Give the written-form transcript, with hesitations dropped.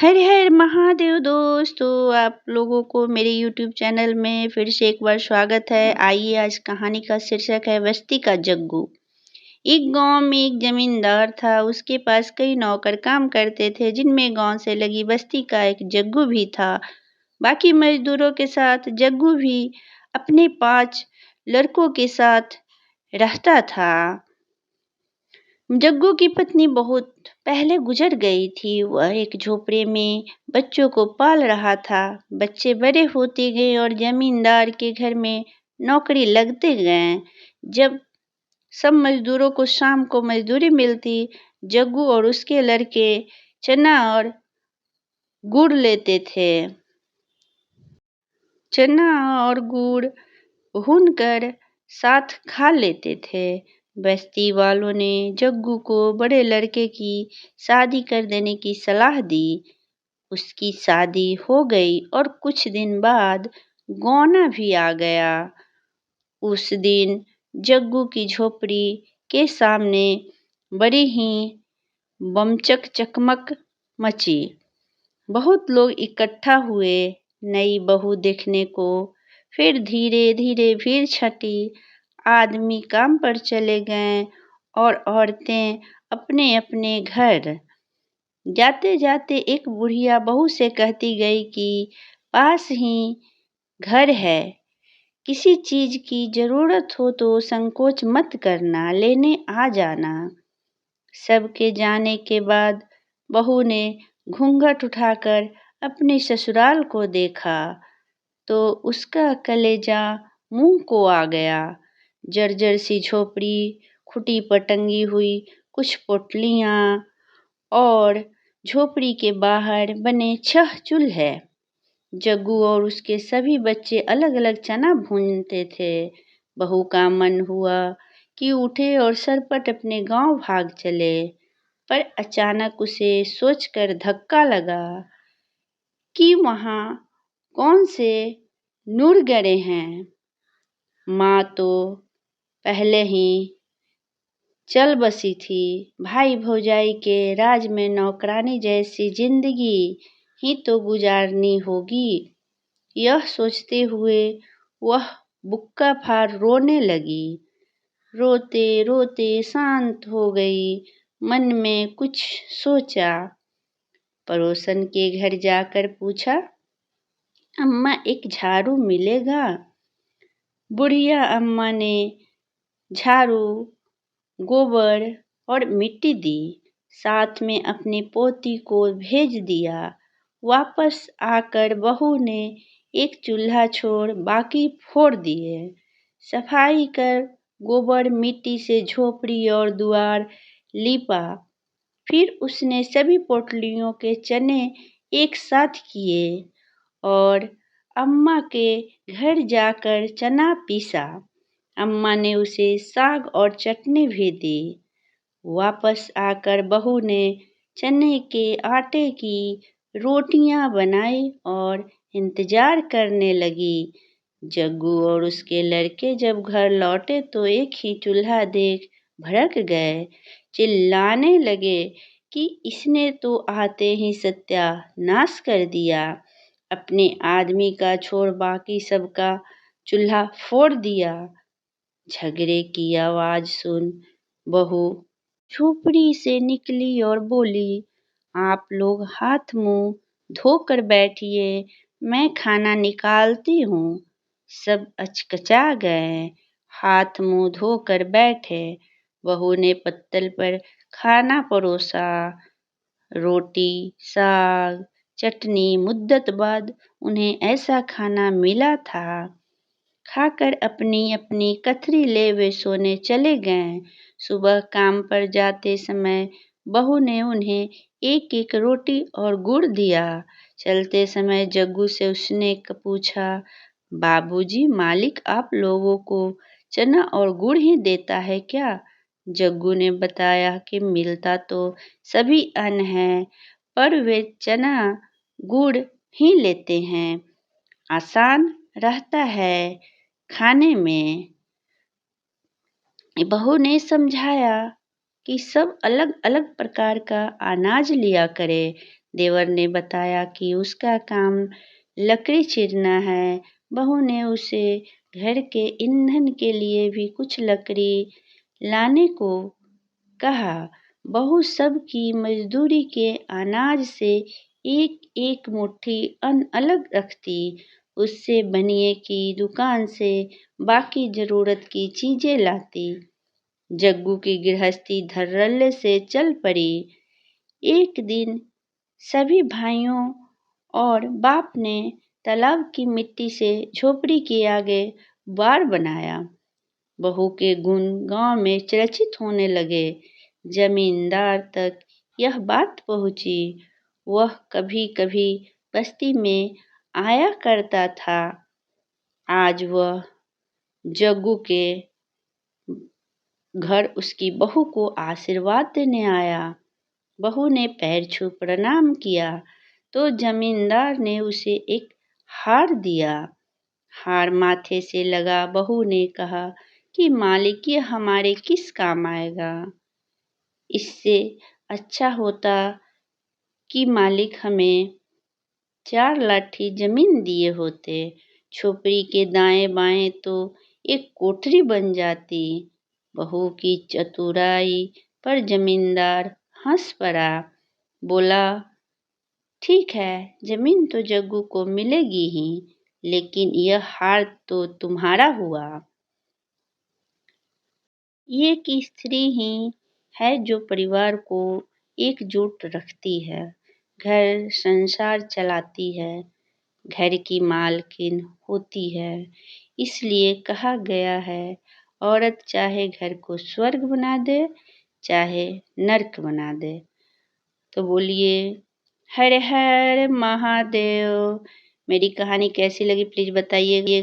हर हर महादेव दोस्तों, आप लोगों को मेरे यूट्यूब चैनल में फिर से एक बार स्वागत है। आइए, आज कहानी का शीर्षक है बस्ती का जग्गू। एक गांव में एक जमींदार था। उसके पास कई नौकर काम करते थे, जिनमें गांव से लगी बस्ती का एक जग्गू भी था। बाकी मजदूरों के साथ जग्गू भी अपने 5 लड़कों के साथ रहता था। जग्गू की पत्नी बहुत पहले गुजर गई थी। वह एक झोपड़े में बच्चों को पाल रहा था। बच्चे बड़े होते गए और जमींदार के घर में नौकरी लगते गए। जब सब मजदूरों को शाम को मजदूरी मिलती, जग्गू और उसके लड़के चना और गुड़ लेते थे। चना और गुड़ भूनकर साथ खा लेते थे। बस्ती वालों ने जग्गू को बड़े लड़के की शादी कर देने की सलाह दी। उसकी शादी हो गई और कुछ दिन बाद गौना भी आ गया। उस दिन जग्गू की झोपड़ी के सामने बड़ी ही बमचक चकमक मची। बहुत लोग इकट्ठा हुए नई बहू देखने को। फिर धीरे धीरे भीड़ छटी। आदमी काम पर चले गए और औरतें अपने अपने घर। जाते जाते एक बुढ़िया बहू से कहती गई कि पास ही घर है, किसी चीज की जरूरत हो तो संकोच मत करना, लेने आ जाना। सबके जाने के बाद बहू ने घूंघट उठाकर अपने ससुराल को देखा तो उसका कलेजा मुंह को आ गया। जर्जर सी झोपड़ी, खुटी पर टंगी हुई कुछ पोटलियां और झोपड़ी के बाहर बने 6 चूल्हे। जग्गू और उसके सभी बच्चे अलग अलग चना भूनते थे। बहू का मन हुआ कि उठे और सरपट अपने गांव भाग चले, पर अचानक उसे सोचकर धक्का लगा कि वहां कौन से नूर गड़े हैं। माँ तो पहले ही चल बसी थी। भाई भौजाई के राज में नौकरानी जैसी जिंदगी ही तो गुजारनी होगी। यह सोचते हुए वह बुक्का फाड़ रोने लगी। रोते रोते शांत हो गई। मन में कुछ सोचा। पड़ोसन के घर जाकर पूछा, अम्मा एक झाड़ू मिलेगा? बुढ़िया अम्मा ने झाड़ू, गोबर और मिट्टी दी। साथ में अपनी पोती को भेज दिया। वापस आकर बहू ने एक चूल्हा छोड़ बाकी फोड़ दिए। सफाई कर गोबर मिट्टी से झोपड़ी और द्वार लीपा। फिर उसने सभी पोटलियों के चने एक साथ किए और अम्मा के घर जाकर चना पीसा। अम्मा ने उसे साग और चटनी भी दी। वापस आकर बहू ने चने के आटे की रोटियां बनाई और इंतजार करने लगी। जग्गू और उसके लड़के जब घर लौटे तो एक ही चूल्हा देख भड़क गए। चिल्लाने लगे कि इसने तो आते ही सत्यानाश कर दिया। अपने आदमी का छोड़ बाकी सबका चूल्हा फोड़ दिया। झगड़े की आवाज सुन बहू झोपड़ी से निकली और बोली, आप लोग हाथ मुंह धोकर बैठिए, मैं खाना निकालती हूँ। सब अचकचा गए, हाथ मुंह धोकर बैठे। बहू ने पत्तल पर खाना परोसा, रोटी, साग, चटनी। मुद्दत बाद उन्हें ऐसा खाना मिला था। खाकर अपनी अपनी कथरी ले वे सोने चले गए। सुबह काम पर जाते समय बहू ने उन्हें एक एक रोटी और गुड़ दिया। चलते समय जग्गू से उसने पूछा, बाबूजी, मालिक आप लोगों को चना और गुड़ ही देता है क्या? जग्गू ने बताया कि मिलता तो सभी अन्न है, पर वे चना गुड़ ही लेते हैं, आसान रहता है खाने में। बहू ने समझाया कि सब अलग अलग प्रकार का अनाज लिया करे देवर ने बताया कि उसका काम लकड़ी चीरना है। बहू ने उसे घर के ईंधन के लिए भी कुछ लकड़ी लाने को कहा। बहू सबकी मजदूरी के अनाज से एक एक मुट्ठी अन्न अलग रखती। उससे बनिए की दुकान से बाकी जरूरत की चीजें लाती। जग्गू की गृहस्थी धड़ल्ले से चल पड़ी। एक दिन सभी भाइयों और बाप ने तालाब की मिट्टी से झोपड़ी के आगे बाड़ बनाया। बहू के गुण गांव में चर्चित होने लगे। जमींदार तक यह बात पहुंची। वह कभी कभी बस्ती में आया करता था। आज वह जग्गू के घर उसकी बहू को आशीर्वाद देने आया। बहू ने पैर छू प्रणाम किया तो जमींदार ने उसे एक हार दिया। हार माथे से लगा। बहू ने कहा कि मालिक ये हमारे किस काम आएगा। इससे अच्छा होता कि मालिक हमें 4 लाठी जमीन दिए होते। झोपड़ी के दाएं बाएं तो एक कोठरी बन जाती। बहू की चतुराई पर जमींदार हंस पड़ा। बोला, ठीक है, जमीन तो जग्गू को मिलेगी ही, लेकिन यह हार तो तुम्हारा हुआ। एक स्त्री ही है जो परिवार को एकजुट रखती है, घर संसार चलाती है, घर की मालकिन होती है। इसलिए कहा गया है, औरत चाहे घर को स्वर्ग बना दे, चाहे नर्क बना दे। तो बोलिए हर हर महादेव। मेरी कहानी कैसी लगी प्लीज बताइए।